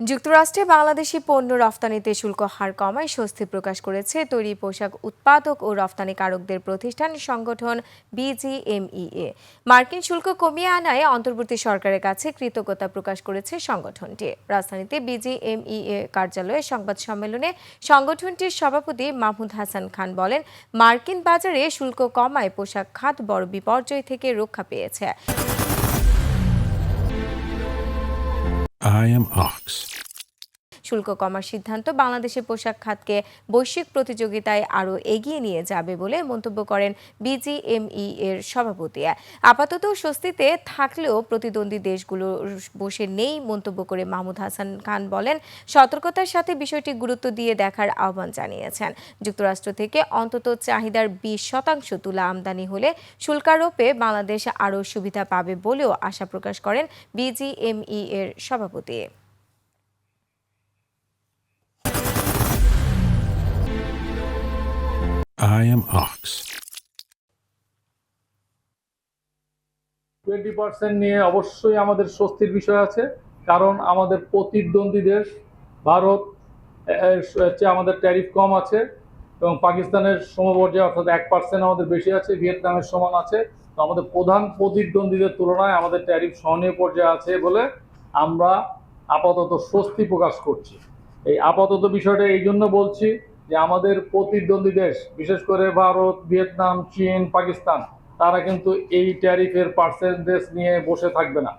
যুক্তরাষ্ট্রে বাংলাদেশি পণ্য রফতানিতে শুল্ক হার কমায় স্বস্তি প্রকাশ করেছে তৈরি পোশাক উৎপাদক ও রফতানিকারকদের প্রতিষ্ঠান সংগঠন বিজিএমইএ। মার্কিন শুল্ক কমিয়ে আনায় অন্তর্বর্তী সরকারের কাছে কৃতজ্ঞতা প্রকাশ করেছে সংগঠনটি। রাজধানীতে বিজিএমইএ কার্যালয়ে সংবাদ সম্মেলনে সংগঠনটির সভাপতি মাহমুদ হাসান খান বলেন, মার্কিন বাজারে শুল্ক কমায় পোশাক খাত বড় বিপর্যয় থেকে রক্ষা পেয়েছে। I am Ox. শুল্ক কমার সিদ্ধান্ত বাংলাদেশের পোশাক খাতকে বৈশ্বিক প্রতিযোগিতায় আরও এগিয়ে নিয়ে যাবে বলে মন্তব্য করেন বিজিএমই এর সভাপতি। আপাতত স্বস্তিতে থাকলেও প্রতিদ্বন্দ্বী দেশগুলো বসে নেই মন্তব্য করে মাহমুদ হাসান খান বলেন, সতর্কতার সাথে বিষয়টি গুরুত্ব দিয়ে দেখার আহ্বান জানিয়েছেন। যুক্তরাষ্ট্র থেকে অন্তত চাহিদার 20% তুলা আমদানি হলে শুল্কারোপে বাংলাদেশ আরও সুবিধা পাবে বলেও আশা প্রকাশ করেন বিজিএমই এর সভাপতি। I am Ox. 20% নিয়ে অবশ্যই আমাদের স্বস্তির বিষয় আছে, কারণ আমাদের প্রতিদ্বন্দ্বী দেশ ভারত চেয়ে আমাদের ট্যারিফ কম আছে এবং পাকিস্তানের সমপর্যায়ে অর্থাৎ 1% আমাদের বেশি আছে, ভিয়েতনামের সমান আছে। তো আমাদের প্রধান প্রতিদ্বন্দ্বীদের তুলনায় আমাদের ট্যারিফ সহনীয় পর্যায়ে আছে বলে আমরা আপাতত স্বস্তি প্রকাশ করছি। এই আপাতত বিষয়টা এই জন্য বলছি যে আমাদের প্রতিদ্বন্দ্বী দেশ, বিশেষ করে ভারত, ভিয়েতনাম, চীন, পাকিস্তান, তারা কিন্তু এই ট্যারিফের পার্সেন্টেজ নিয়ে বসে থাকবে না।